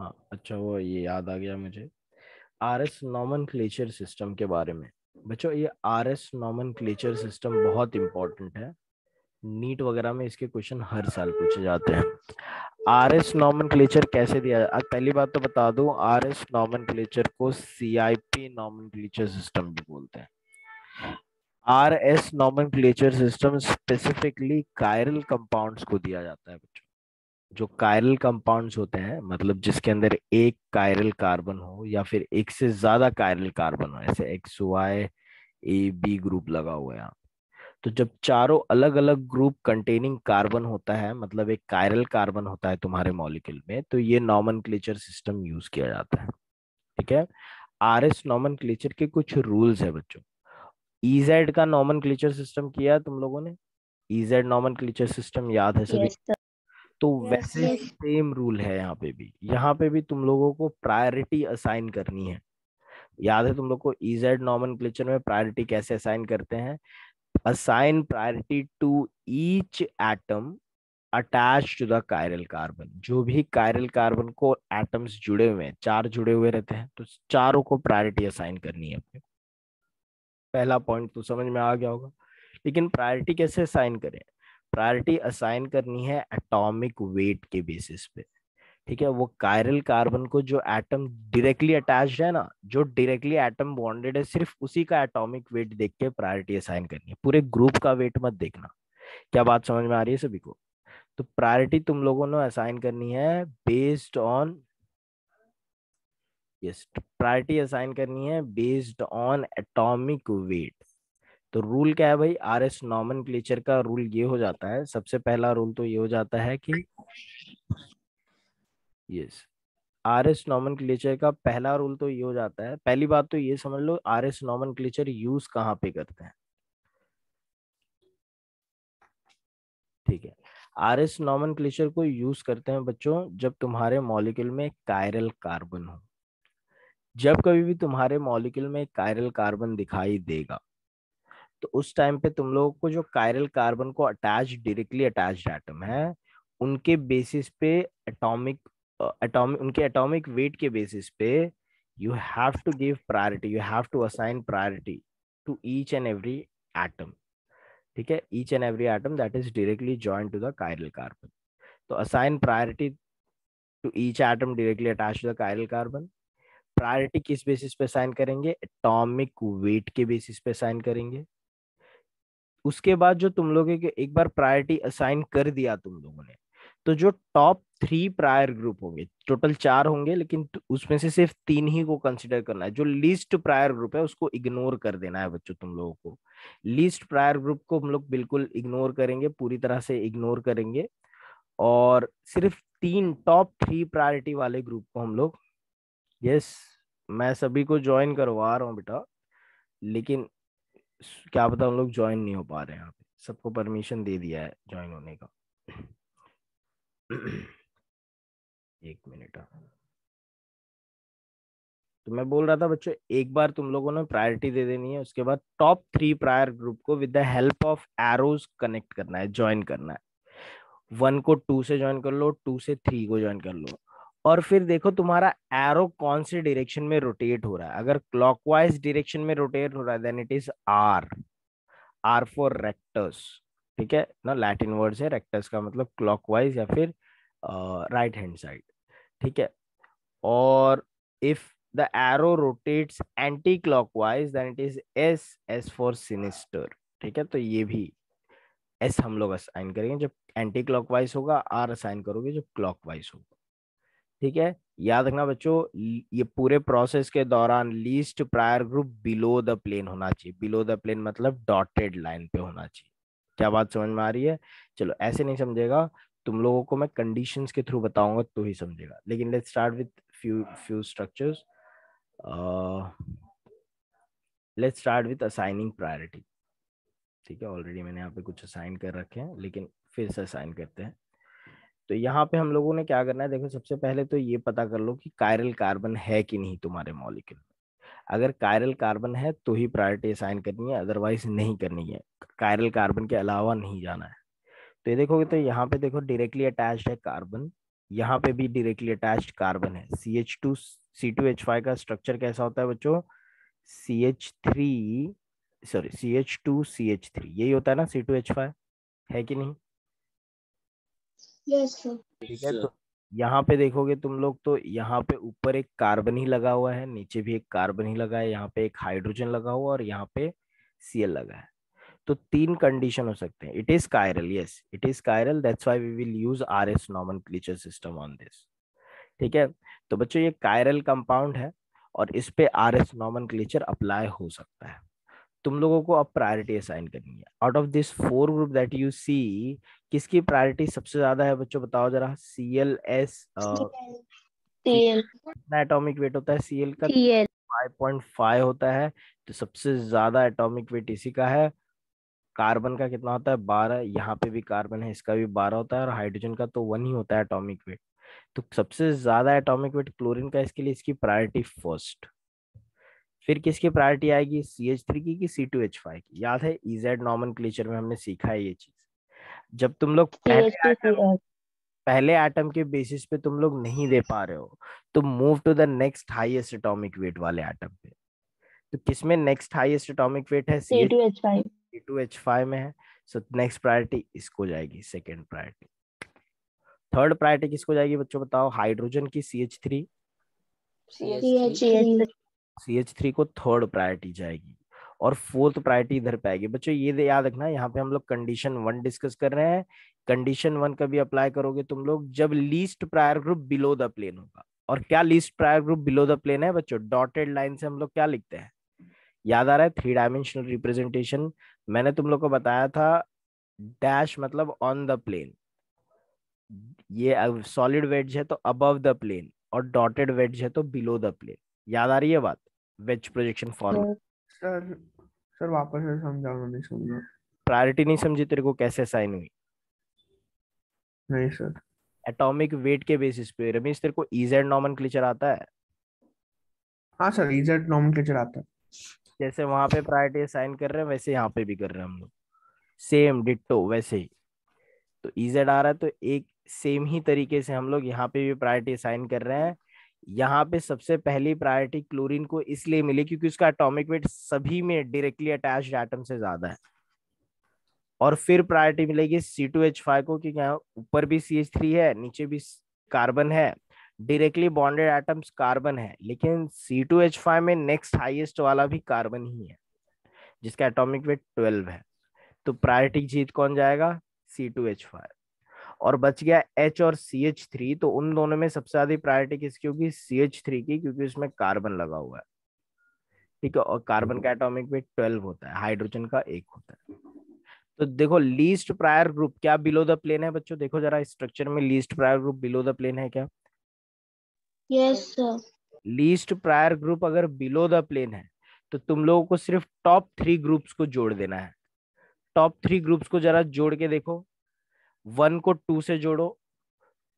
हाँ अच्छा, वो ये याद आ गया मुझे, आरएस नॉमेनक्लेचर सिस्टम के बारे में। बच्चों ये आरएस नॉमेनक्लेचर सिस्टम बहुत इंपॉर्टेंट है, नीट वगैरह में इसके क्वेश्चन हर साल पूछे जाते हैं। आरएस नॉमेनक्लेचर कैसे दिया आज पहली बात तो बता दूं, आरएस नॉमेनक्लेचर को सीआईपी नॉमेनक्लेचर सिस्टम भी बोलते हैं। RS nomenclature system specifically chiral compounds को दिया जाता है बच्चों। जो कायरल कंपाउंड्स होते हैं, मतलब जिसके अंदर एक कायरल कार्बन हो या फिर एक से ज्यादा कायरल कार्बन हो, ऐसे X Y A B group लगा हुआ है यहाँ। तो जब चारों अलग अलग ग्रुप कंटेनिंग कार्बन होता है, मतलब एक कायरल कार्बन होता है तुम्हारे मॉलिक्यूल में, तो ये नॉमेनक्लेचर सिस्टम यूज किया जाता है। ठीक है। आरएस नॉमेनक्लेचर के कुछ रूल्स है बच्चों। इजेड का नॉमेनक्लेचर सिस्टम किया है तुम लोगों ने? इजेड नॉमेनक्लेचर सिस्टम याद है सभी? Yes sir. तो यस वैसे यस। सेम रूल है यहाँ पे भी। यहाँ पे भी तुम लोगों को प्रायोरिटी असाइन करनी है। याद है तुम लोग को इजेड नॉमेनक्लेचर में प्रायोरिटी कैसे असाइन करते हैं? Assign priority to each atom attach to the chiral carbon. जो भी कायरल कार्बन को एटम्स जुड़े हुए हैं, चार जुड़े हुए रहते हैं, तो चारों को प्रायोरिटी असाइन करनी है अपने। पहला पॉइंट तो समझ में आ गया होगा। लेकिन प्रायोरिटी कैसे असाइन करें? प्रायोरिटी असाइन करनी है एटॉमिक वेट के बेसिस पे। ठीक है। वो कायरल कार्बन को जो एटम डायरेक्टली अटैच्ड है ना, जो डायरेक्टली एटम बॉन्डेड है, सिर्फ उसी का एटॉमिक वेट देख के प्रायोरिटी असाइन करनी है, पूरे ग्रुप का वेट मत देखना। क्या बात समझ में आ रही है सभी को? तो प्रायोरिटी तुम लोगों ने असाइन करनी है based on, yes, priority assign करनी है बेस्ड ऑन एटॉमिक वेट। तो रूल क्या है भाई? आरएस नॉमेनक्लेचर का रूल ये हो जाता है, सबसे पहला रूल तो ये हो जाता है कि, यस, आरएस नॉमेनक्लेचर का पहला रूल तो ये हो जाता है, पहली बात तो ये समझ लो आरएस नॉमेनक्लेचर यूज कहाँ पे करते हैं। ठीक है। आरएस नॉमेनक्लेचर को यूज करते हैं बच्चों जब तुम्हारे मॉलिक्यूल में कायरल कार्बन हो। जब कभी भी तुम्हारे मॉलिक्यूल में कायरल कार्बन दिखाई देगा, तो उस टाइम पे तुम लोगों को जो कायरल कार्बन को अटैच डायरेक्टली अटैच्ड एटम है, उनके बेसिस पे एटॉमिक एटॉमिक उनके एटॉमिक वेट के बेसिस पे you have to give priority, you have to assign priority to each and every atom. ठीक है। Each and every atom that is directly joint to the chiral carbon. तो assign priority to each atom directly attach to the chiral carbon. Priority किस basis पे assign करेंगे? Atomic weight के basis पे assign करेंगे। उसके बाद जो तुम लोगों के एक बार प्रायोरिटी असाइन कर दिया तुम लोगों ने, तो जो टॉप थ्री प्रायर ग्रुप होंगे, टोटल चार होंगे, लेकिन उसमें से सिर्फ तीन ही को कंसिडर करना है। जो लीस्ट प्रायर ग्रुप है उसको इग्नोर कर देना है बच्चों तुम लोगों को। लीस्ट प्रायर ग्रुप को हम लोग बिल्कुल इग्नोर करेंगे, पूरी तरह से इग्नोर करेंगे। और सिर्फ तीन टॉप थ्री प्रायोरिटी वाले ग्रुप को हम लोग, यस, मैं सभी को ज्वाइन करवा रहा हूँ बेटा, लेकिन क्या पता हम लोग ज्वाइन नहीं हो पा रहे हैं। यहाँ पे सबको परमिशन दे दिया है ज्वाइन होने का। एक मिनट। तो मैं बोल रहा था बच्चों, एक बार तुम लोगों ने प्रायोरिटी दे देनी है, उसके बाद टॉप थ्री प्रायर ग्रुप को with the help of arrows connect करना है, ज्वाइन करना है। वन को टू से ज्वाइन कर लो, टू से थ्री को ज्वाइन कर लो। और फिर देखो तुम्हारा एरो कौन से डायरेक्शन में रोटेट हो रहा है। अगर क्लॉकवाइज डायरेक्शन में रोटेट हो रहा है, then it is R. R for rectus. ठीक है ना, लैटिन वर्ड है रेक्टस का मतलब क्लॉकवाइज या फिर राइट हैंड साइड। ठीक है। और if the arrow rotates anti clockwise, then it is S, S for sinister. ठीक है। तो ये भी एस हम लोग असाइन करेंगे जब एंटी क्लॉकवाइज होगा, आर असाइन करोगे जब क्लॉकवाइज होगा। ठीक है। याद रखना बच्चों, ये पूरे प्रोसेस के दौरान least prior group below the plane होना चाहिए। बिलो द प्लेन मतलब डॉटेड लाइन पे होना चाहिए। क्या बात समझ में आ रही है? चलो, ऐसे नहीं समझेगा, तुम लोगों को मैं कंडीशंस के थ्रू बताऊंगा तो ही समझेगा। लेकिन let's start with few few structures. Let's start with assigning priority. ठीक है। ऑलरेडी मैंने यहाँ पे कुछ असाइन कर रखे हैं, लेकिन फिर से असाइन करते हैं। तो यहाँ पे हम लोगों ने क्या करना है, देखो सबसे पहले तो ये पता कर लो कि कायरल कार्बन है कि नहीं तुम्हारे मॉलिक्यूल में। अगर कायरल कार्बन है तो ही प्रायोरिटी असाइन करनी है, अदरवाइज नहीं करनी है। कायरल कार्बन के अलावा नहीं जाना है। तो ये देखोगे तो यहाँ पे देखो डायरेक्टली अटैच्ड है कार्बन, यहाँ पे भी डायरेक्टली अटैच्ड कार्बन है। CH2 C2H5 का स्ट्रक्चर कैसा होता है बच्चों? CH3 सॉरी CH2CH3 यही होता है ना C2H5, है कि नहीं? Yes sir. ठीक है, तो यहाँ पे देखोगे तुम लोग तो यहाँ पे ऊपर एक कार्बन ही लगा हुआ है, नीचे भी एक कार्बन ही लगा है, यहाँ पे एक हाइड्रोजन लगा हुआ और यहाँ पे Cl लगा है। तो तीन कंडीशन हो सकते हैं। It is chiral, yes it is chiral, that's why we will use RS nomenclature system on this. ठीक है, तो बच्चों ये कायरल कंपाउंड है और इस पे RS नॉमेनक्लेचर अप्लाई हो सकता है। तुम लोगों को अब प्रायोरिटी असाइन करनी है। Out of this 4 group that you see, किसकी प्रायोरिटी सबसे ज्यादा है बच्चों? बताओ जरा। CLS CL. कितना एटॉमिक वेट होता है Cl का? सीएल 5.5 होता है। तो सबसे ज्यादा एटॉमिक वेट इसी का है। कार्बन का कितना होता है? 12। यहाँ पे भी कार्बन है, इसका भी 12 होता है, और हाइड्रोजन का तो 1 ही होता है एटॉमिक वेट। तो सबसे ज्यादा एटॉमिक वेट क्लोरीन का, इसके लिए इसकी प्रायोरिटी फर्स्ट। फिर किसकी प्रायोरिटी आएगी? CH3 की कि C2H5 की? याद है इजेड नॉमेनक्लेचर में हमने सीखा है ये चीज। जब तुम लोग CH2Cl। पहले एटम के बेसिस पे तुम लोग नहीं दे पा रहे हो, तो move to the next highest atomic weight वाले एटम पे। तो किसमें नेक्स्ट हाईएस्ट एटॉमिक वेट है? C2H5। C2H5 में है। सो नेक्स्ट प्रायोरिटी इसको जाएगी, सेकेंड प्रायोरिटी। थर्ड प्रायोरिटी किसको जाएगी बच्चों बताओ? हाइड्रोजन की CH3। CH3। CH3 को थर्ड प्रायोरिटी जाएगी। और फोर्थ प्रायोरिटी इधर पे आएगी। बच्चों ये याद रखना, यहाँ पे हम लोग कंडीशन 1 डिस्कस कर रहे हैं। कंडीशन 1 कभी अप्लाई करोगे तुम लोग जब least prior group below the plane होगा। और क्या least prior group below the plane है बच्चों? डॉटेड लाइन से हम लोग क्या लिखते हैं? याद आ रहा है? 3 डायमेंशनल रिप्रेजेंटेशन मैंने तुम लोग को बताया था। डैश मतलब ऑन द प्लेन, ये सॉलिड वेज है तो अबव द प्लेन, और डॉटेड वेज है तो बिलो द प्लेन। याद आ रही है बात? Wedge projection formula. Sir sir वापस से समझाओ, नहीं समझा। प्रायोरिटी नहीं समझी तेरे को कैसे साइन हुई? नहीं सर। एटॉमिक वेट के बेसिस पे। रमेश तेरे को इजेड नॉमेनक्लेचर आता है? हाँ सर, इजेड नॉमेनक्लेचर आता है। जैसे वहां पे प्रायोरिटी असाइन कर रहे हैं वैसे यहाँ पे भी कर रहे हैं हम लोग, सेम डिट्टो वैसे ही। तो इजेड आ रहा है तो एक सेम ही तरीके से हम लोग यहाँ पे भी प्रायोरिटी असाइन कर रहे हैं। यहाँ पे सबसे पहली प्रायोरिटी क्लोरीन को इसलिए मिली क्योंकि उसका एटॉमिक वेट सभी में डायरेक्टली अटैच्ड एटम से ज्यादा है। और फिर प्रायोरिटी मिलेगी C2H5 को, क्योंकि यहाँ ऊपर भी CH3 है, नीचे भी कार्बन है, डायरेक्टली बॉन्डेड एटम्स कार्बन है, लेकिन C2H5 में नेक्स्ट हाईएस्ट वाला भी कार्बन ही है जिसका एटॉमिक वेट 12 है। तो प्रायोरिटी जीत कौन जाएगा? C2H5। और बच गया H और CH3, तो उन दोनों में सबसे ज्यादा प्रायोरिटी किसकी होगी? CH3 की, क्योंकि उसमें कार्बन लगा हुआ है। ठीक है, और कार्बन का एटॉमिक वेट 12 होता है, हाइड्रोजन का 1 होता है। तो देखो लीस्ट प्रायर ग्रुप क्या बिलो द प्लेन है बच्चों? देखो जरा स्ट्रक्चर में least prior group below the plane है क्या? Yes sir. Least prior group अगर बिलो द प्लेन है तो तुम लोगों को सिर्फ टॉप 3 ग्रुप्स को जोड़ देना है। टॉप 3 ग्रुप्स को जरा जोड़ के देखो। 1 को 2 से जोड़ो,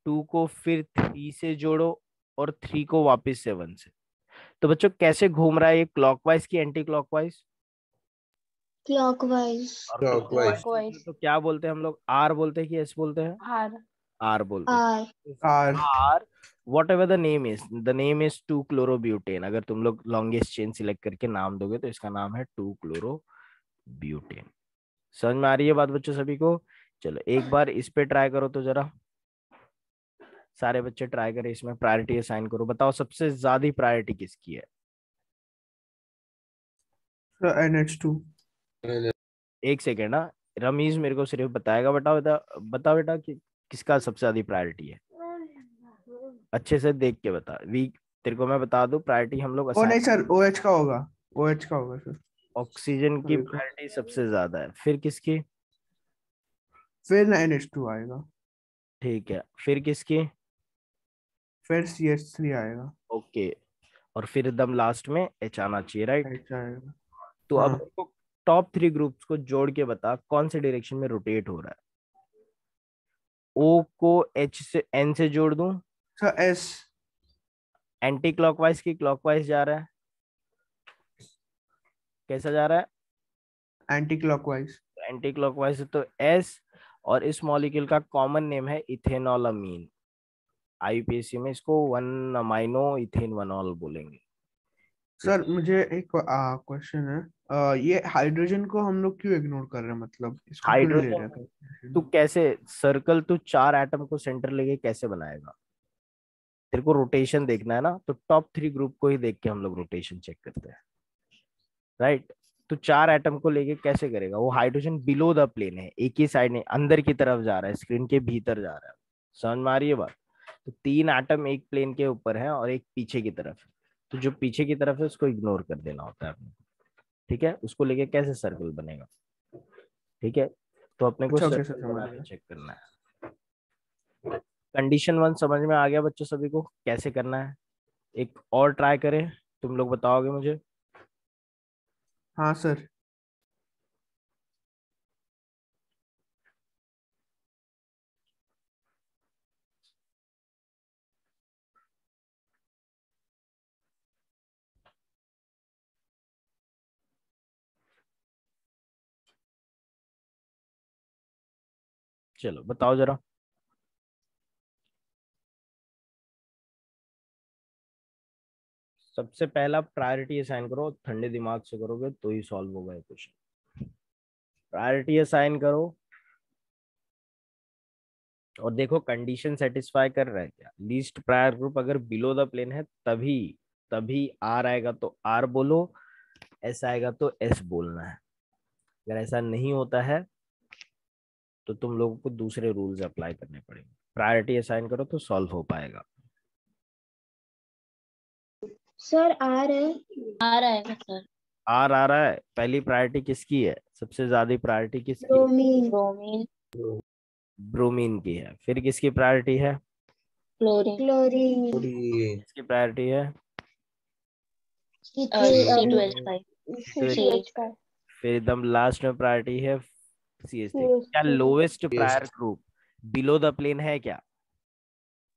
2 को फिर 3 से जोड़ो, और 3 को वापस से 1 से। तो बच्चों कैसे घूम रहा है ये? क्लॉकवाइज की एंटी क्लॉकवाइज? क्लॉकवाइज। और क्लॉकवाइज। क्लॉकवाइज तो क्या बोलते हैं हम लोग? आर बोलते हैं कि एस बोलते हैं? आर। आर बोलते हैं। R. R. R whatever the name is 2 chlorobutane. अगर तुम लोग लॉन्गेस्ट चेन सिलेक्ट करके नाम दोगे तो इसका नाम है 2 क्लोरोब्यूटेन। समझ में आ रही है बात बच्चों सभी को? चलो एक बार इस पे ट्राई करो तो जरा, सारे बच्चे ट्राई करें, इसमें प्रायोरिटी असाइन करो। बताओ सबसे ज्यादा प्रायोरिटी किसकी है? Sir NH2। एक सेकेंड ना, रमीज मेरे को सिर्फ बताएगा। बताओ बेटा, बताओ बेटा कि किसका सबसे ज्यादा प्रायोरिटी है? अच्छे से देख के बता। वीक तेरे को मैं बता दूं, प्रायोरिटी हम लोग ओ असाइन। नहीं सर, OH का होगा। OH का होगा सर। ऑक्सीजन की रुको। प्रायोरिटी सबसे ज्यादा है, फिर किसकी? फिर ना NH2 आएगा। ठीक है, फिर किसकी? फिर CH3 आएगा। ओके, और फिर एकदम लास्ट में एच आना चाहिए, राइट? H आएगा। तो अब हाँ टॉप 3 ग्रुप्स को जोड़ के बता कौन से डायरेक्शन में रोटेट हो रहा है। ओ को एच से एन से जोड़ दूं? Sir S। एंटी क्लॉकवाइज की क्लॉकवाइज जा रहा है? कैसा जा रहा है? Anti clockwise. एंटी क्लॉकवाइज तो एस। और इस मॉलिक्यूल का कॉमन नेम है इथेनॉलमीन। आईयूपीएसी में इसको 1 अमाइनो इथेन 1 बोलेंगे। सर मुझे एक क्वेश्चन है। ये हाइड्रोजन को हम लोग क्यों इग्नोर कर रहे हैं, मतलब इसको क्यों नहीं ले हाइड्रोजन रहे हैं? तू कैसे सर्कल, तू 4 एटम को सेंटर लेके कैसे बनाएगा? तेरे को रोटेशन देखना है ना, तो टॉप 3 ग्रुप को ही देख के हम लोग रोटेशन चेक करते हैं, राइट? तो 4 एटम को लेके कैसे करेगा? वो हाइड्रोजन बिलो द प्लेन है, एक ही साइड नहीं, अंदर की तरफ जा रहा है, स्क्रीन के भीतर जा रहा है। समझ में आ रही है बात? तो 3 एटम एक प्लेन के ऊपर है और एक पीछे की तरफ है। तो जो पीछे की तरफ है उसको इग्नोर कर देना होता है अपने को, ठीक है? उसको लेके कैसे सर्कल बनेगा, ठीक है? तो अपने को अच्छा ओके सर, सर्कल समझ बना के गया। चेक करना है। कंडीशन 1 समझ में आ गया बच्चों सभी को कैसे करना है? एक और ट्राई करें, तुम लोग बताओगे मुझे। हाँ सर। चलो बताओ जरा। सबसे पहला प्रायोरिटी असाइन करो, ठंडे दिमाग से करोगे तो ही सॉल्व होगा ये क्वेश्चन। प्रायोरिटी असाइन करो और देखो कंडीशन सेटिस्फाई कर रहा है क्या। लीस्ट प्रायर ग्रुप अगर बिलो द प्लेन है तभी तभी आर आएगा तो आर बोलो, एस आएगा तो एस बोलना है। अगर ऐसा नहीं होता है तो तुम लोगों को दूसरे रूल्स अप्लाई करने पड़ेंगे। प्रायोरिटी असाइन करो तो सॉल्व हो पाएगा। सर आ रहे आ रहा है सर। आर आ रहा है। पहली प्रायोरिटी किसकी है? सबसे ज्यादा प्रायोरिटी किसकी है? ब्रोमीन ब्रोमीन ब्रोमीन की है। फिर किसकी प्रायोरिटी है? क्लोरीन क्लोरीन किसकी प्रायोरिटी है? C2H5 फिर एकदम लास्ट में प्रायोरिटी है CH3। क्या CH3 lowest prior group below the plane है क्या?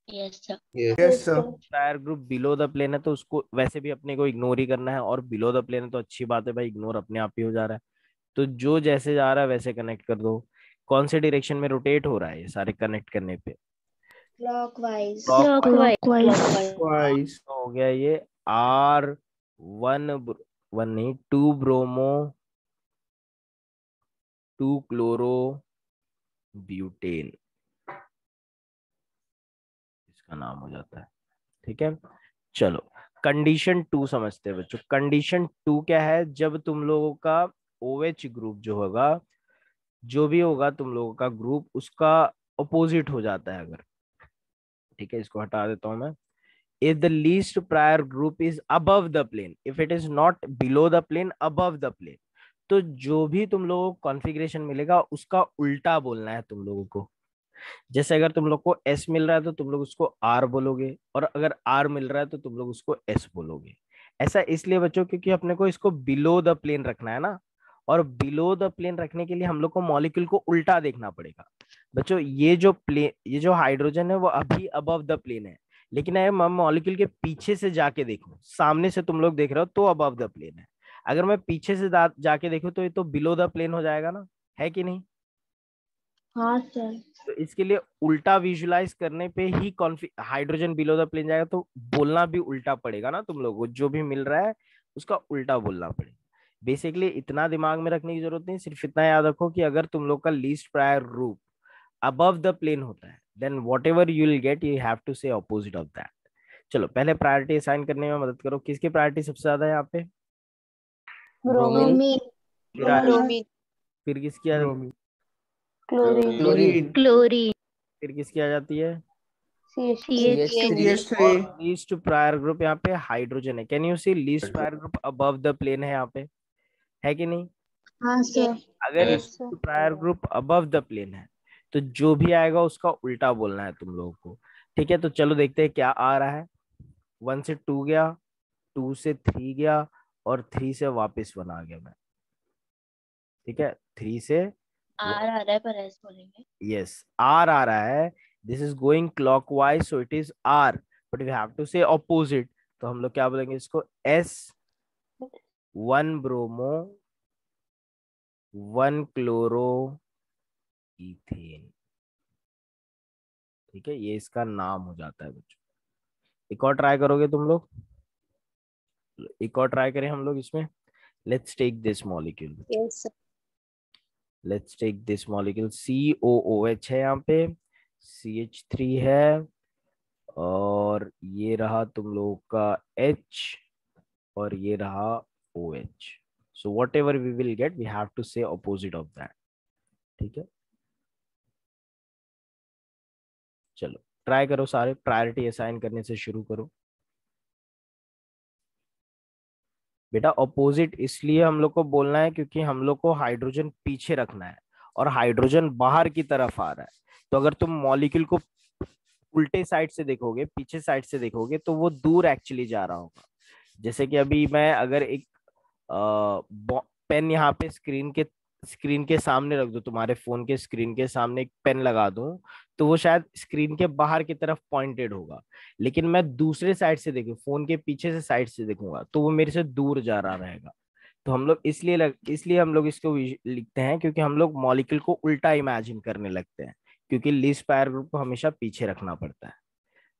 Yes sir yes sir. Prior group below the plane है तो उसको वैसे भी अपने को इग्नोर ही करना है, और बिलो द प्लेन है तो अच्छी बात है भाई, इग्नोर अपने आप ही हो जा रहा है। तो जो जैसे जा रहा है वैसे कनेक्ट कर दो। कौन से डायरेक्शन में रोटेट हो रहा है ये सारे कनेक्ट करने पे? Clockwise clockwise. वाइस। तो हो गया ये R1 वन नहीं, 2 ब्रोमो 2 क्लोरो ब्यूटेन इसका नाम हो जाता है, ठीक है? चलो कंडीशन 2 समझते हैं बच्चों। कंडीशन 2 क्या है? जब तुम लोगों का OH ग्रुप जो होगा, जो भी होगा तुम लोगों का ग्रुप, उसका अपोजिट हो जाता है अगर, ठीक है? इसको हटा देता हूं मैं। if the least prior group is above the plane, if it is not below the plane, above the plane, तो जो भी तुम लोगों को कॉन्फ़िगरेशन मिलेगा उसका उल्टा बोलना है तुम लोगों को। जैसे अगर तुम लोग को S मिल रहा है तो तुम लोग उसको R बोलोगे, और अगर R मिल रहा है तो तुम लोग उसको S बोलोगे। ऐसा इसलिए बच्चों क्योंकि अपने को इसको बिलो द प्लेन रखना है ना, और बिलो द प्लेन रखने के लिए हम लोग को मॉलिक्यूल को उल्टा देखना पड़ेगा। बच्चों ये जो हाइड्रोजन है वो अभी अबव द प्लेन है, लेकिन अगर मैं मॉलिक्यूल के पीछे से जाके देखूं, सामने से तुम लोग देख रहे हो तो अबव द प्लेन है। अगर मैं पीछे से जाके देखूं तो ये तो बिलो द प्लेन हो जाएगा ना, है कि नहीं? हाँ सर तो इसके लिए उल्टा विजुलाइज करने पे ही हाइड्रोजन बिलो द प्लेन जाएगा, तो बोलना भी उल्टा पड़ेगा ना तुम लोगों को, जो भी मिल रहा है उसका उल्टा बोलना पड़ेगा। बेसिकली इतना दिमाग में रखने की जरूरत नहीं, सिर्फ इतना याद रखो कि अगर तुम लोग का least prior group above the plane होता है then whatever you will get you have to say opposite of that। चलो पहले प्रायोरिटी असाइन करने में मदद करो। किसकी प्रायोरिटी सबसे ज्यादा है यहाँ पे? ब्रोमीन। ब्रोमीन फिर फिर किसकी आ जाती ब्रोमीन। Chlorine chlorine. क्लोरीन फिर किसकी आ जाती है? CH3। और लीस्ट प्रायर ग्रुप यहाँ पे हाइड्रोजन है। Can you see least prior group above the plane है यहाँ पे, है कि नहीं? हाँ सर अगर yes sir prior group above the plane है तो जो भी आएगा उसका उल्टा बोलना है तुम लोगों को, ठीक है? तो चलो देखते हैं क्या आ रहा है। 1 से 2 गया, 2 से 3 गया, और 3 से वापस 1 आ गया मैं, ठीक है? 3 से आर आ रहा है पर एस बोलेंगे यस आर आ रहा है। This is going clockwise so it is R, but we have to say opposite. तो हम लोग क्या बोलेंगे इसको? एस 1 ब्रोमो 1 क्लोरो इथेन, ठीक है, ये इसका नाम हो जाता है बच्चों। एक और ट्राई करोगे तुम लोग? एक और ट्राई करें हम लोग इसमें। Let's take this molecule, yes sir. Let's take this molecule, COOH है यहाँ पे, CH3 है, और ये रहा तुम लोगों का H, और ये रहा OH। So whatever we will get, we have to say opposite of that. ठीक है, चलो ट्राई करो सारे, प्रायोरिटी असाइन करने से शुरू करो। बेटा अपोजिट इसलिए हम लोग को बोलना है क्योंकि हम लोग को हाइड्रोजन पीछे रखना है और हाइड्रोजन बाहर की तरफ आ रहा है। तो अगर तुम मॉलिक्यूल को उल्टे साइड से देखोगे, पीछे साइड से देखोगे, तो वो दूर एक्चुअली जा रहा होगा। जैसे कि अभी मैं अगर एक पेन यहाँ पे स्क्रीन के सामने रख दूं, तुम्हारे फोन के स्क्रीन के सामने एक पेन लगा दूं, तो वो शायद स्क्रीन के बाहर की तरफ पॉइंटेड होगा। लेकिन मैं दूसरे साइड से देखूं, फोन के पीछे से साइड से देखूंगा, तो वो मेरे से दूर जा रहा रहेगा। तो हम लोग इसलिए हम लोग इसको लिखते हैं क्योंकि हम लोग मॉलिक्यूल को उल्टा इमेजिन करने लगते हैं, क्योंकि लीस्ट पायर ग्रुप को हमेशा पीछे रखना पड़ता है,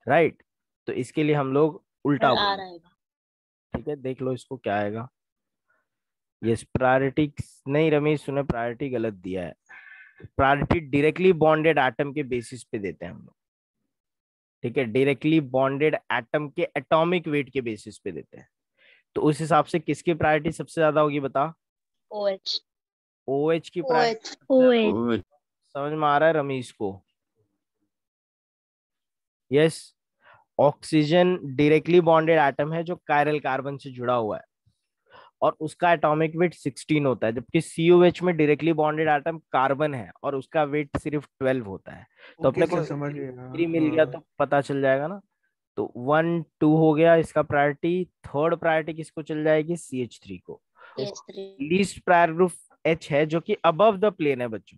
राइट। तो इसके लिए हम लोग उल्टा आ बोलते हैं। रहेगा। ठीक है, देख लो इसको क्या आएगा। यस, प्रायोरिटी नहीं रमेश, तूने प्रायोरिटी गलत दिया है। प्रायोरिटी डायरेक्टली बॉन्डेड एटम के बेसिस पे देते हैं हम लोग। ठीक है, डायरेक्टली बॉन्डेड एटम के एटॉमिक वेट के बेसिस पे देते हैं। तो उस हिसाब से किसकी प्रायोरिटी सबसे ज्यादा होगी बता? OH। OH की प्रायोरिटी। OH। समझ में आ रहा है रमेश को? Yes, oxygen directly bonded atom है जो कायरल कार्बन से जुड़ा हुआ है, और उसका एटॉमिक वेट 16 होता है, जबकि COH में डायरेक्टली बॉन्डेड एटम कार्बन है और उसका वेट सिर्फ 12 होता है। तो अपने को समझ गया। 3 मिल गया तो पता चल जाएगा ना। तो 1 2 हो गया इसका प्रायोरिटी। थर्ड प्रायोरिटी किसको चल जाएगी? CH3 को। लीस्ट प्रायर ग्रुप H है जो कि अबव द प्लेन है बच्चों।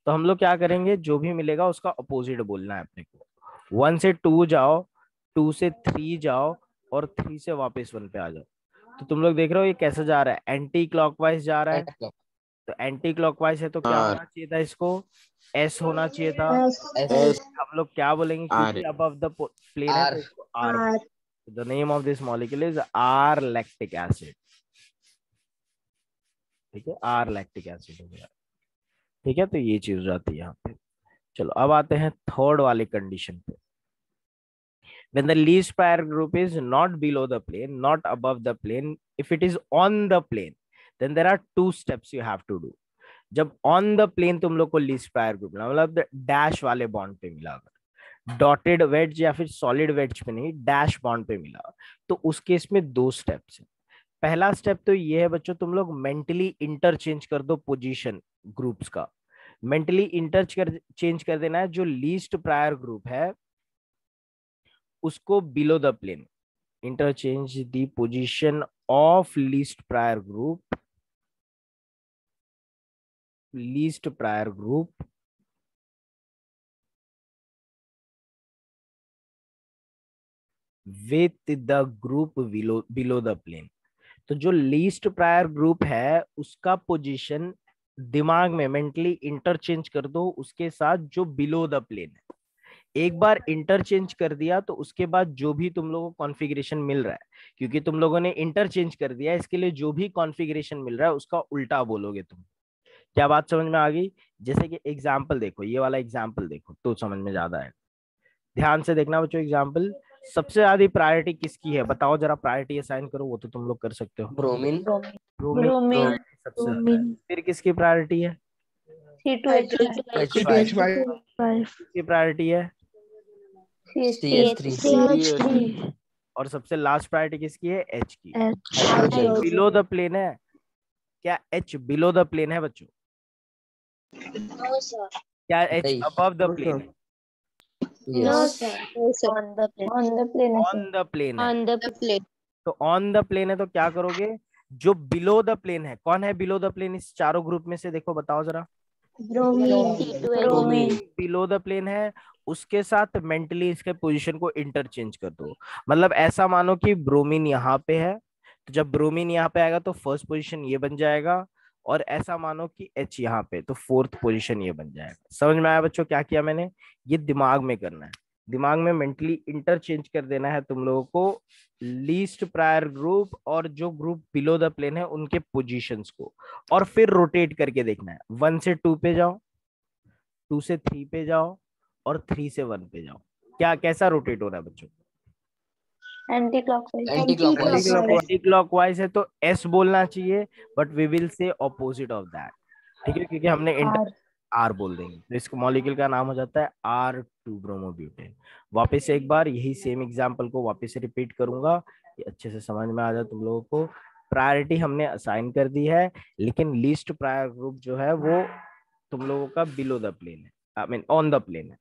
तो हम लोग क्या करेंगे, जो भी मिलेगा उसका अपोजिट बोलना है अपने को। 1 से 2 जाओ, 2 से 3 जाओ, और 3 से वापस 1 पे आ जाओ। तो तुम लोग देख रहे हो ये कैसे जा रहा है, एंटी क्लॉकवाइज जा रहा है। तो एंटी क्लॉकवाइज है तो क्या होना चाहिए था इसको? S होना चाहिए था। हम लोग क्या बोलेंगे, क्योंकि अबव द प्लेन है तो इसको R। The name of this molecule is R lactic acid. ठीक है, R लैक्टिक एसिड हो गया। ठीक है, तो ये चीज हो जाती है यहाँ पे। चलो अब आते हैं थर्ड वाले कंडीशन पे। When the least prior group is not below the plane, not above the plane, if it is on the plane, then there are two steps you have to do. जब on the plane तुम लोग को least prior group मिला, मतलब dash वाले bond पे मिला, अगर डॉटेड वेड्ज या फिर सॉलिड वेड्ज पे नहीं, डैश बॉन्ड पे मिला, तो उस केस में 2 स्टेप्स है। पहला स्टेप तो ये है बच्चों, तुम लोग मेंटली इंटरचेंज कर दो पोजीशन ग्रुप्स का। मेंटली चेंज कर देना है, जो लीस्ट प्रायर ग्रुप है उसको below the plane. Interchange the position of least prior group, least prior group with the group below the plane. तो जो लीस्ट प्रायर ग्रुप है उसका पोजीशन दिमाग में मेंटली इंटरचेंज कर दो उसके साथ जो बिलो द प्लेन है। एक बार इंटरचेंज कर दिया तो उसके बाद जो भी तुम लोगों को कॉन्फ़िगरेशन मिल रहा है, क्योंकि तुम लोगों ने इंटरचेंज कर दिया, इसके लिए जो भी कॉन्फ़िगरेशन मिल रहा है उसका उल्टा बोलोगे तुम। क्या बात समझ में आ गई? जैसे कि एग्जाम्पल देखो, ये वाला एग्जाम्पल देखो तो समझ में ज्यादा है। ध्यान से देखना बच्चों एग्जाम्पल। सबसे ज्यादा प्रायोरिटी किसकी है बताओ जरा, प्रायोरिटी असाइन करो, वो तो तुम लोग कर सकते हो। ब्रोमीन। ब्रोमीन सबसे ज्यादा है। फिर किसकी प्रायोरिटी है? किसकी प्रायोरिटी है? CH3। और सबसे लास्ट प्रायोरिटी किसकी है? H की। हाइड्रोजन। बिलो द प्लेन है क्या? H बिलो द प्लेन है बच्चों? क्या H अबव द प्लेन है? ऑन द प्लेन है। तो ऑन द प्लेन है तो क्या करोगे, जो बिलो द प्लेन है, कौन है बिलो द प्लेन इस चारों ग्रुप में से, देखो बताओ जरा। ब्रोमीन बिलो द प्लेन है, उसके साथ मेंटली इसके पोजीशन को इंटरचेंज कर दो। मतलब ऐसा मानो कि ब्रोमीन यहाँ पे है, तो जब ब्रोमीन यहाँ पे आएगा तो फर्स्ट पोजीशन ये बन जाएगा, और ऐसा मानो कि H यहाँ पे, तो फोर्थ पोजीशन ये बन जाएगा। समझ में आया बच्चों क्या किया मैंने? ये दिमाग में करना है। दिमाग में मेंटली इंटरचेंज कर देना है तुम लोगों को लीस्ट प्रायर ग्रुप और जो ग्रुप बिलो द प्लेन है उनके पोजीशंस को, और फिर रोटेट करके देखना है। 1 से 2 पे जाओ, 2 से 3 पे जाओ, और 3 से 1 पे जाओ। क्या कैसा रोटेट हो रहा है बच्चों? Anti clockwise. एंटी क्लॉकवाइज है तो एस बोलना चाहिए, but we will say opposite of that. ठीक है, क्योंकि हमने आर बोल देंगे तो इसको मॉलिक्यूल का नाम हो जाता है R2 ब्रोमोब्यूटेन। वापस से एक बार यही सेम एग्जांपल को वापस से रिपीट करूंगा कि अच्छे से समझ में आ जाए तुम लोगों को। प्रायोरिटी हमने असाइन कर दी है, लेकिन लीस्ट प्रायर ग्रुप जो है वो तुम लोगों का बिलो द प्लेन है, I mean on the plane है।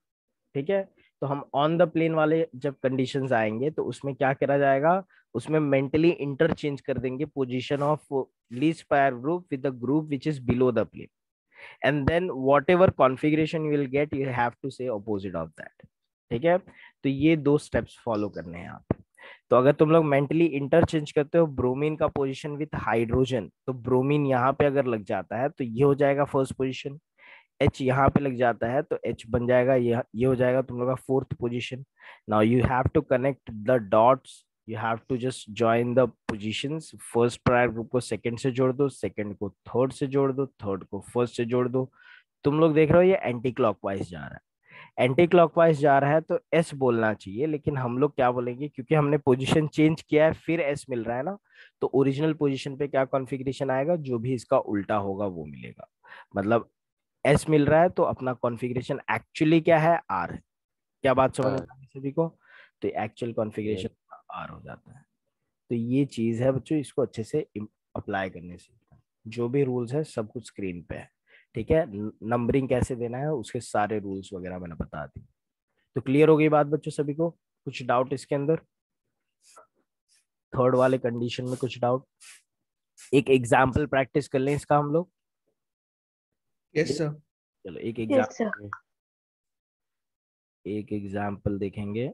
ठीक है, तो हम ऑन द प्लेन वाले जब कंडीशंस आएंगे तो उसमें क्या करा जाएगा, उसमें मेंटली इंटरचेंज कर देंगे position of least prior group with the group which is below the plane, and then whatever configuration you will get you have to say opposite of that। ठीक है, तो ये दो स्टेप्स फॉलो करने हैं आप। तो अगर तुम लोग मेंटली इंटरचेंज करते हो ब्रोमीन का पोजीशन विथ हाइड्रोजन, तो ब्रोमीन यहाँ पे अगर लग जाता है तो ये हो जाएगा फर्स्ट पोजीशन, H यहाँ पे लग जाता है तो H बन जाएगा, ये हो जाएगा तुम लोग का fourth position. Now you have to connect the dots, you have to just join the positions. First prior group को सेकंड से जोड़ दो, सेकंड को थर्ड से जोड़ दो, थर्ड को फर्स्ट से जोड़ दो। तुम लोग देख रहे हो ये एंटी क्लॉकवाइज जा रहा है, एंटी क्लॉकवाइज जा रहा है तो एस बोलना चाहिए, लेकिन हम लोग क्या बोलेंगे क्योंकि हमने पोजीशन चेंज किया है फिर एस मिल रहा है ना, तो ओरिजिनल पोजीशन पे क्या कॉन्फ़िगरेशन आएगा, जो भी इसका उल्टा होगा वो मिलेगा। मतलब एस मिल रहा है तो अपना कॉन्फ़िगरेशन एक्चुअली क्या है, आर है। क्या बात समझ में आ रही है सभी को? तो एक्चुअल कॉन्फ़िगरेशन आर हो जाता है। तो ये चीज है बच्चों, इसको अच्छे से अप्लाई करने से जो भी रूल्स है सब कुछ स्क्रीन पे है। ठीक है, नंबरिंग कैसे देना है उसके सारे रूल्स वगैरह मैंने बता दी। तो क्लियर हो गई बात बच्चों सभी को? कुछ डाउट इसके अंदर? थर्ड वाले कंडीशन में कुछ डाउट? एक एग्जाम्पल प्रैक्टिस कर लें इसका हम लोग। Yes sir. चलो एक एग्जाम्पल देखेंगे।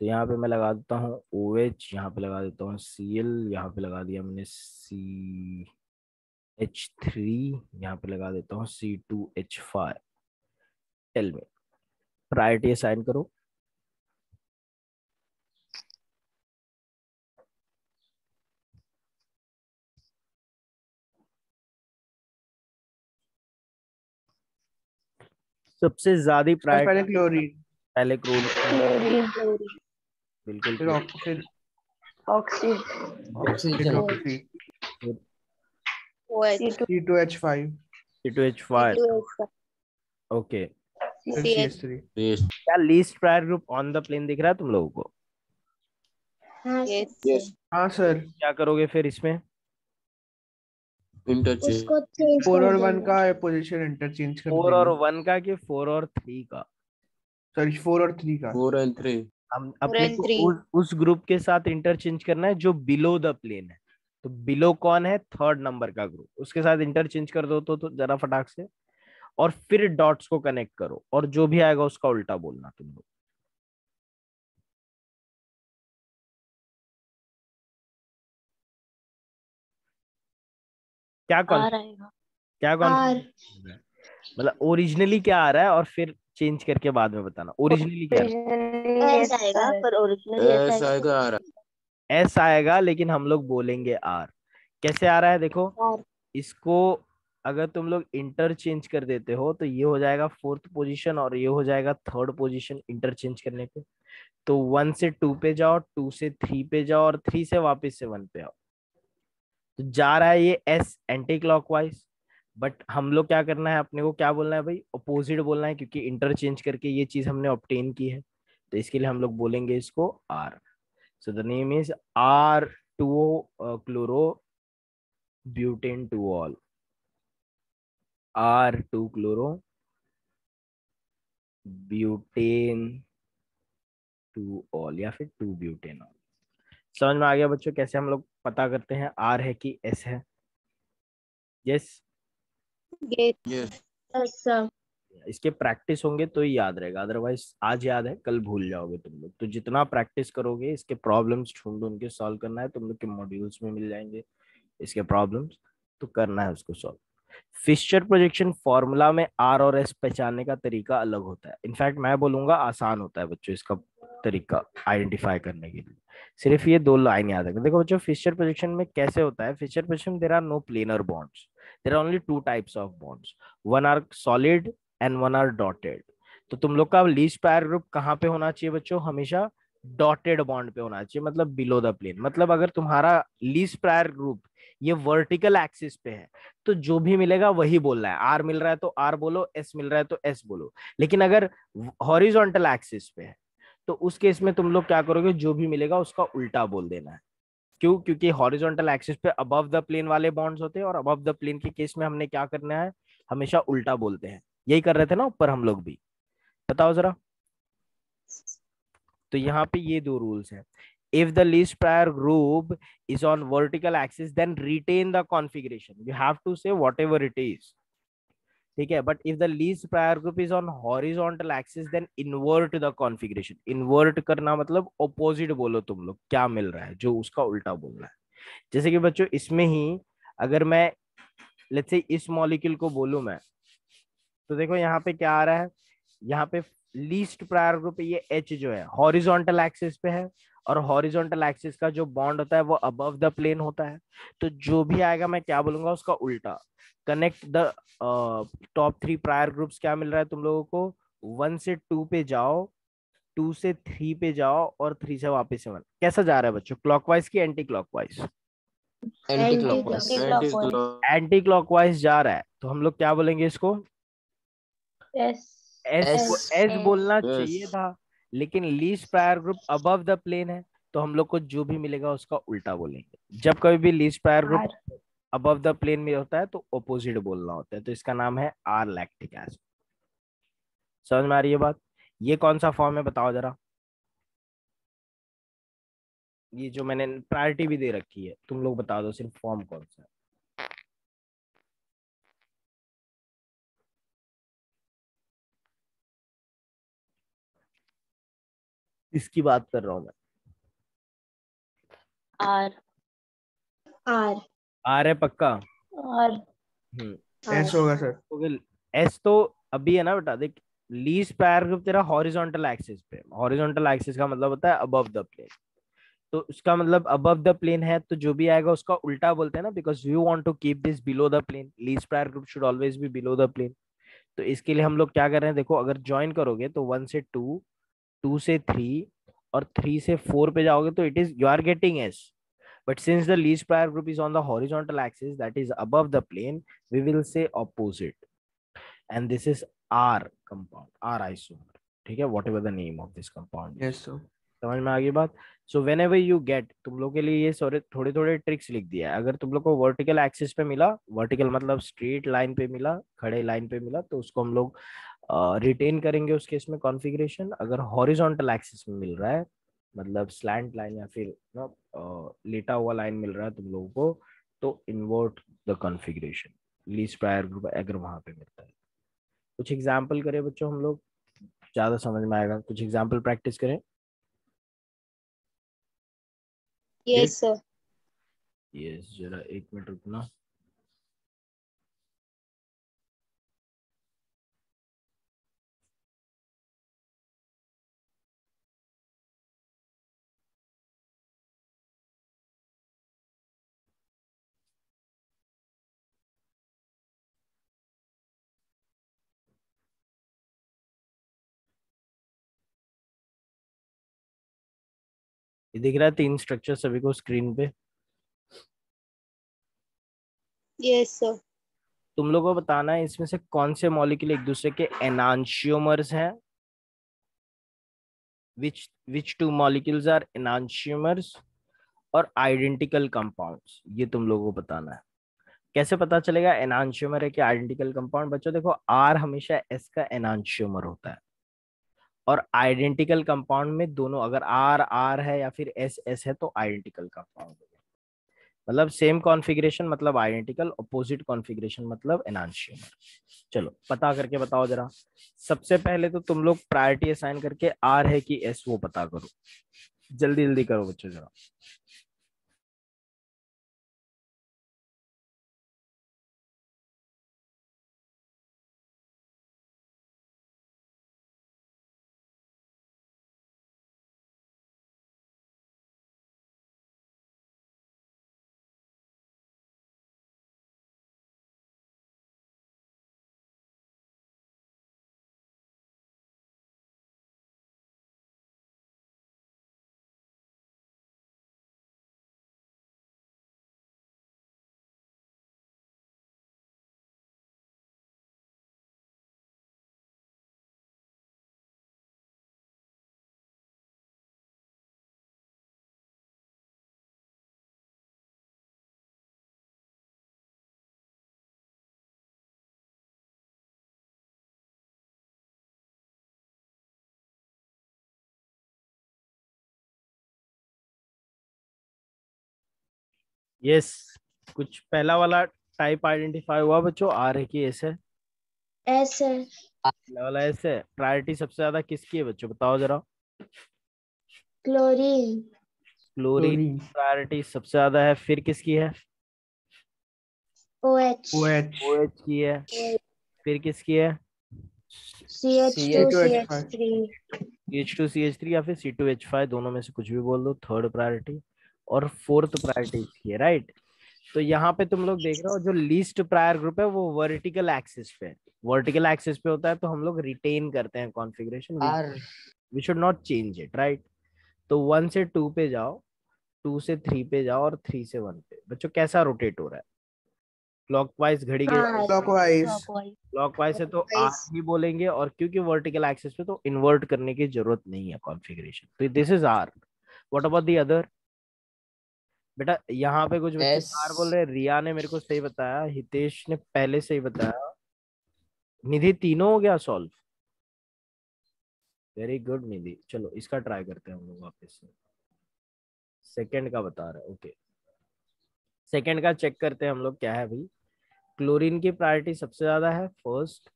तो यहाँ पे मैं लगा देता हूँ OH, यहाँ पे लगा देता हूँ Cl, यहाँ पे लगा दिया मैंने CH3, यहाँ पे लगा देता हूँ C2H5। टेल में प्रायोरिटी असाइन करो। सबसे ज्यादा प्रायोरिटी पहले क्लोरीन, पहले क्लोरीन, बिल्कुल फिर oxygen, oxy, C2H5, C2H5। Okay, फिर CH3। क्या least prior group on the plane दिख रहा है तुम लोगों को? हाँ सर। क्या करोगे फिर इसमें? उसको 4 और 1 का पोजीशन इंटरचेंज कर 4 और देंगे। 1 का कि 4 और 3 का? सॉरी 4 और 3 का। 4 and 3। हम अपने को उस ग्रुप के साथ इंटरचेंज करना है जो बिलो द प्लेन है। तो बिलो कौन है? थर्ड नंबर का ग्रुप, उसके साथ इंटरचेंज कर दो तो जरा फटाक से, और फिर डॉट्स को कनेक्ट करो और जो भी आएगा उसका उल्टा बोलना तुम लोग। क्या क्या मतलब ओरिजिनली क्या आ रहा है और फिर चेंज करके बाद में बताना ओरिजिनली क्या एस आएगा, पर ओरिजिनली ऐसा आएगा आ रहा। एस आएगा, लेकिन हम लोग बोलेंगे आर। कैसे आ रहा है देखो, इसको अगर तुम लोग इंटरचेंज कर देते हो तो ये हो जाएगा फोर्थ पोजीशन और ये हो जाएगा थर्ड पोजीशन इंटरचेंज करने पे। तो 1 से 2 पे जाओ, 2 से 3 पे जाओ, और 3 से वापस से 1 पे आओ। तो जा रहा है ये एस एंटी क्लॉकवाइज, बट हम लोग क्या करना है, अपने को क्या बोलना है भाई, अपोजिट बोलना है, क्योंकि इंटरचेंज करके ये चीज हमने ऑब्टेन की है। तो इसके लिए हम लोग बोलेंगे इसको R. So the name is R2O chloro butane two ol, R2 chloro butane two ol, या फिर 2 ब्यूटेन ऑल। समझ में आ गया बच्चों कैसे हम लोग पता करते हैं आर है कि एस है? यस, इसके प्रैक्टिस होंगे तो ही याद रहेगा, अदरवाइज आज याद है कल भूल जाओगे तुम लोग। तो जितना प्रैक्टिस करोगे, इसके प्रॉब्लम्स ढूंढ ढूंढ के सॉल्व करना है, तुम लोग के मॉड्यूल्स में मिल जाएंगे इसके प्रॉब्लम्स, तो करना है उसको सॉल्व। फिशर प्रोजेक्शन फॉर्मूला में आर और एस पहचानने का तरीका अलग होता है। इनफैक्ट मैं बोलूंगा आसान होता है बच्चों इसका तरीका आइडेंटिफाई करने के लिए। सिर्फ ये 2 लाइन याद रखना। देखो बच्चों फिशर प्रोजेक्शन में कैसे होता है, Fischer projection there are no planar bonds, there are only 2 types of bonds, one are solid and one are dotted. तो तुम लोग का लीस्ट प्रायर ग्रुप कहाँ पे होना चाहिए बच्चों, हमेशा डॉटेड बॉन्ड पे होना चाहिए, मतलब बिलो द प्लेन। मतलब अगर तुम्हारा लीस्ट प्रायर ग्रुप ये वर्टिकल एक्सिस पे है तो जो भी मिलेगा वही बोलना है, आर मिल रहा है तो आर बोलो, एस मिल रहा है तो एस बोलो। लेकिन अगर हॉरिजॉन्टल एक्सिस पे है तो उस केस में तुम लोग क्या करोगे, जो भी मिलेगा उसका उल्टा बोल देना है। क्यों? क्योंकि हॉरिजॉन्टल एक्सिस पे अबव द प्लेन वाले बॉन्ड्स होते हैं और अबव द प्लेन के केस में हमने क्या करना है, हमेशा उल्टा बोलते हैं। यही कर रहे थे ना ऊपर हम लोग भी, बताओ जरा। तो यहाँ पे ये 2 रूल्स हैं। If the least prior group is on vertical axis, then retain the configuration. You have to say whatever it is. ठीक है, but if the least prior group is on horizontal axis then invert the configuration. Invert करना मतलब opposite बोलो, तुम लोग क्या मिल रहा है जो उसका उल्टा बोलना है। जैसे कि बच्चों इसमें ही अगर मैं लेट्स से इस मॉलिक्यूल को बोलूं मैं, तो देखो यहाँ पे क्या आ रहा है, यहाँ पे लीस्ट प्रायर ग्रुप ये एच जो है हॉरिजॉन्टल एक्सिस पे है, और हॉरिजॉन्टल एक्सिस का जो बॉन्ड होता है वो अबव द प्लेन होता है। तो जो भी आएगा मैं क्या बोलूंगा उसका उल्टा। Connect the top 3 prior groups, क्या मिल रहा है तुम लोगों को, 1 से 2 पे जाओ, 2 से 3 पे जाओ और 3 से वापस से 1। कैसा जा रहा है बच्चों, क्लॉकवाइज की anti clockwise? Anti anti clockwise. Clockwise. Anti clockwise जा रहा है, तो हम लोग क्या बोलेंगे इसको, एस एस एस एस बोलना यस। चाहिए था, लेकिन least prior group above the plane है तो हम लोग को जो भी मिलेगा उसका उल्टा बोलेंगे। जब कभी भी least prior group are above the plane में होता है तो ऑपोजिट बोलना होता है, तो इसका नाम है आर लैक्टिक एसिड। समझ में आ रही है बात? ये कौन सा फॉर्म है बताओ जरा, ये जो मैंने प्रायोरिटी भी दे रखी है, तुम लोग बता दो सिर्फ फॉर्म कौन सा है। इसकी बात कर रहा हूं मैं। आर आर आर है पक्का? आर एस होगा सर। एस तो अभी है ना बेटा, देख लीस्ट प्रायर ग्रुप तेरा हॉरिजॉन्टल एक्सिस पे, हॉरिजॉन्टल एक्सिस का मतलब होता है अबव द प्लेन। तो उसका मतलब अबव द प्लेन है तो जो भी आएगा उसका उल्टा बोलते हैं ना, because we want to keep this below the plane, least prior group should always be below the plane. तो इसके लिए हम लोग क्या कर रहे हैं, देखो अगर ज्वाइन करोगे तो 1 से 2, 2 से 3 और 3 से 4 पे जाओगे तो it is you are getting S. But since the least prior group is on the horizontal axis, that is above the plane, we will say opposite. And this is R compound, R isomer. ठीक है, whatever the name of this compound is. Yes sir. समझ में आ गई बात? So when ever you get, तुम लोग के लिए ये सारे थोड़े थोड़े ट्रिक्स लिख दिया है। अगर तुम लोग को वर्टिकल एक्सिस पे मिला, वर्टिकल मतलब स्ट्रेट लाइन पे मिला, खड़े लाइन पे मिला, तो उसको हम लोग रिटेन करेंगे उस केस में कॉन्फ़िगरेशन। अगर हॉरिजॉन्टल एक्सिस में मिल रहा है, मतलब स्लैंट लाइन या फिर लेटा हुआ लाइन मिल रहा है तुम लोगों को, तो invert the configuration, least prior group अगर वहां पे मिलता है। कुछ एग्जाम्पल करें बच्चों हम लोग, ज्यादा समझ में आएगा। कुछ एग्जाम्पल प्रैक्टिस करें। Yes sir. यस, जरा 1 मिनट रुकना। ये दिख रहा है 3 स्ट्रक्चर सभी को स्क्रीन पे? Yes sir. तुम लोगों को बताना है इसमें से कौन से मॉलिक्यूल एक दूसरे के एनांशियोमर्स हैं। which two molecules are enantiomers और आइडेंटिकल कंपाउंड्स, ये तुम लोगों को बताना है। कैसे पता चलेगा एनांशियोमर है कि आइडेंटिकल कंपाउंड? बच्चों देखो आर हमेशा एस का एनांशियोमर होता है, और आइडेंटिकल कंपाउंड में दोनों, अगर आर आर है या फिर एस एस है तो आइडेंटिकल कंपाउंड है। मतलब सेम कॉन्फ़िगरेशन मतलब आइडेंटिकल, अपोजिट कॉन्फ़िगरेशन मतलब एनांशियोमर। चलो पता करके बताओ जरा। सबसे पहले तो तुम लोग प्रायोरिटी असाइन करके आर है कि एस वो पता करो। जल्दी जल्दी करो बच्चों जरा। यस, कुछ पहला वाला टाइप आइडेंटिफाई हुआ बच्चों, आर है कि एस है? एस है। पहला वाला एस है। प्रायोरिटी सबसे ज्यादा किसकी है बच्चों, बताओ जरा। क्लोरीन। Chlorine chlorine. प्रायोरिटी सबसे ज्यादा है, फिर किसकी है? OH। OH। OH की है, फिर किसकी है? CH2 CH5। CH3। CH2CH3 या फिर C2H5, दोनों में से कुछ भी बोल दो, थर्ड प्रायोरिटी। और फोर्थ प्रायोरिटी इसकी है, राइट। तो यहाँ पे तुम लोग देख रहे हो जो लीस्ट प्रायर ग्रुप है वो वर्टिकल एक्सिस पे है। वर्टिकल एक्सिस पे होता है तो हम लोग रिटेन करते हैं configuration, we should not change it, right. तो 1 से 2 पे जाओ, 2 से 3 पे जाओ और 3 से 1 पे। बच्चों कैसा रोटेट हो रहा है? क्लॉकवाइज घड़ी के क्लॉकवाइज। क्लॉकवाइज है तो आर ही बोलेंगे, और क्योंकि वर्टिकल एक्सिस पे तो इन्वर्ट करने की जरूरत नहीं है कॉन्फ़िगरेशन, तो this is R. What about the other? बेटा यहाँ पे कुछ बच्चे एस। आर बोल रहे हैं, रिया ने मेरे को सही बताया, हितेश ने पहले से ही बताया, निधि तीनों हो गया सॉल्व। वेरी गुड निधि। चलो इसका ट्राई करते हैं हम लोग वापस से। सेकंड का बता रहा है, ओके। सेकंड का चेक करते हैं हम लोग, क्या है भाई। क्लोरीन की प्रायोरिटी सबसे ज्यादा है, फर्स्ट।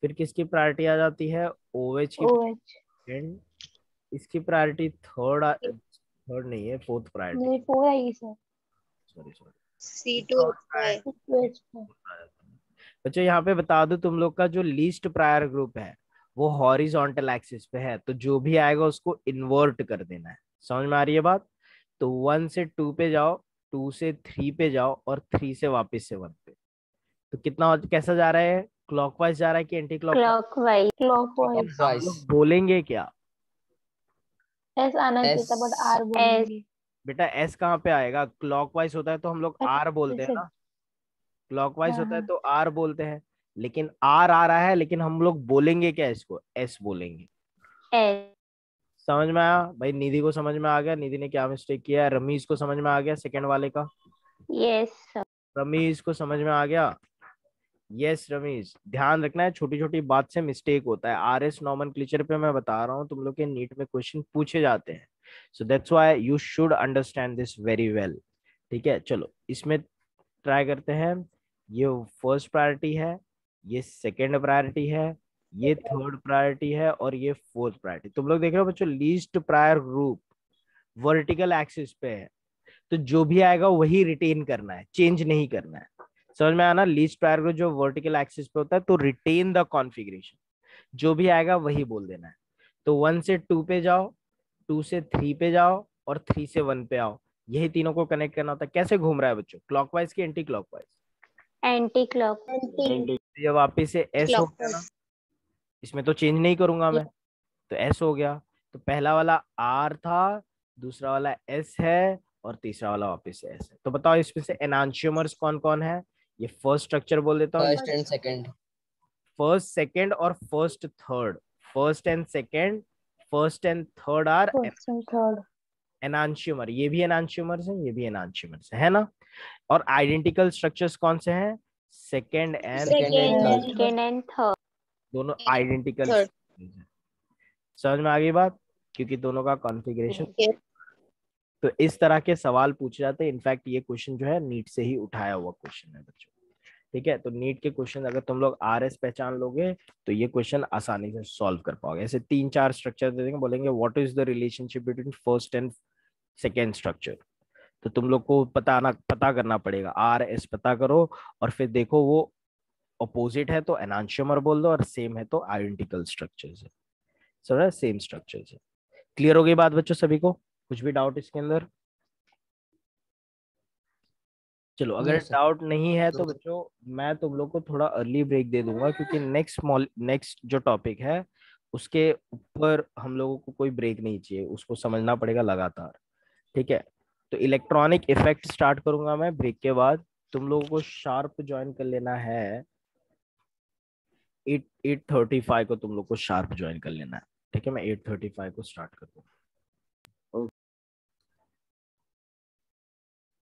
फिर किसकी प्रायोरिटी आ जाती है? OH की OH। सेकंड। इसकी प्रायोरिटी थर्ड, थर्ड नहीं है, फोर्थ प्रायोरिटी। नहीं, 4 आएगी सर। Sorry sorry. C2H5। बच्चों यहाँ पे बता दो, तुम लोग का जो लीस्ट प्रायर ग्रुप है वो हॉरिजॉन्टल एक्सिस पे है, तो जो भी आएगा उसको इन्वर्ट कर देना है। समझ में आ रही है बात? तो 1 से 2 पे जाओ, 2 से 3 पे जाओ और 3 से वापस से 1 पे। तो कितना कैसा जा रहा है? क्लॉकवाइज जा रहा है कि एंटी क्लॉकवाइज? क्लॉकवाइज। लेकिन क्लॉकवाइज। हम लोग बोलेंगे क्या? एस आना चाहिए था बट आर बोलेंगे। बेटा एस कहाँ पे आएगा? क्लॉकवाइज होता है तो हम लोग आर बोलते हैं जैसे। ना, क्लॉकवाइज हाँ होता है हाँ। तो आर बोलते हैं। लेकिन आर आ रहा है, लेकिन हम लोग बोलेंगे क्या इसको? एस बोलेंगे। एस। समझ में आया भाई? निधि को समझ में आ गया, निधि ने क्या मिस्टेक किया है? रमीज को समझ में आ गया सेकंड वाले का? Yes sir. रमीज को समझ में आ गया? यस रमीज, ध्यान रखना है, छोटी छोटी बात से मिस्टेक होता है। RS नॉमेनक्लेचर पे मैं बता रहा हूँ, तुम लोग के नीट में क्वेश्चन पूछे जाते हैं, so that's why you should understand this very well. ठीक है, चलो इसमें ट्राई करते हैं। ये फर्स्ट प्रायोरिटी है, ये सेकंड प्रायोरिटी है, ये थर्ड प्रायोरिटी है और ये फोर्थ प्रायोरिटी। तुम लोग देख रहे हो बच्चों, least prior group vertical axis पे है, तो जो भी आएगा वही रिटेन करना है, चेंज नहीं करना है। समझ में आना? लीस्ट प्रायर ग्रुप जो वर्टिकल एक्सिस पे होता है तो रिटेन द कॉन्फ़िगरेशन, जो भी आएगा वही बोल देना है। तो 1 से 2 पे जाओ, 2 से 3 पे जाओ और 3 से 1 पे आओ, यही तीनों को कनेक्ट करना होता है। कैसे घूम रहा है बच्चों, क्लॉकवाइज की एंटी क्लॉकवाइज? Anti clock. ये वापिस से एस हो गया ना, इसमें तो चेंज नहीं करूंगा मैं, तो एस हो गया। तो पहला वाला आर था, दूसरा वाला एस है और तीसरा वाला वापस से एस है। तो बताओ इसमें से एनांशियोमर्स कौन कौन है? ये फर्स्ट स्ट्रक्चर बोल देता हूँ, first and second. First second और first third. First and second, first and third are first and third. Enantiomer. ये भी एनांशियोमर्स हैं, ये भी एनांशियोमर्स है ना। और आइडेंटिकल स्ट्रक्चर्स कौन से हैं? Second and second and third. दोनों आइडेंटिकल। समझ में आ गई बात? क्योंकि दोनों का कॉन्फ़िगरेशन। तो इस तरह के सवाल पूछे जाते हैं। इनफैक्ट ये क्वेश्चन जो है नीट से ही उठाया हुआ क्वेश्चन है बच्चों। ठीक है, तो नीट के क्वेश्चन अगर तुम लोग RS पहचान लोगे तो ये क्वेश्चन आसानी से सॉल्व कर पाओगे। ऐसे 3-4 स्ट्रक्चर दे देंगे, बोलेंगे what is the relationship between first and second structure, तो तुम लोग को पता करना पड़ेगा। RS पता करो और फिर देखो वो अपोजिट है तो एनांशियोमर बोल दो और सेम है तो आइडेंटिकल स्ट्रक्चर्स है। समझ? सेम स्ट्रक्चर्स है। क्लियर हो गई बात बच्चों सभी को? कुछ भी डाउट इसके अंदर? चलो अगर डाउट नहीं है तो बच्चों मैं तुम लोग को थोड़ा अर्ली ब्रेक दे दूंगा, क्योंकि नेक्स्ट जो टॉपिक है उसके ऊपर हम लोगों को कोई ब्रेक नहीं चाहिए, उसको समझना पड़ेगा लगातार। ठीक है, तो इलेक्ट्रॉनिक इफेक्ट स्टार्ट करूंगा मैं ब्रेक के बाद। तुम लोगों को शार्प ज्वाइन कर लेना है, 8:35 को तुम लोग को शार्प ज्वाइन कर लेना है। ठीक है, मैं 8:35 को स्टार्ट कर दूंगा।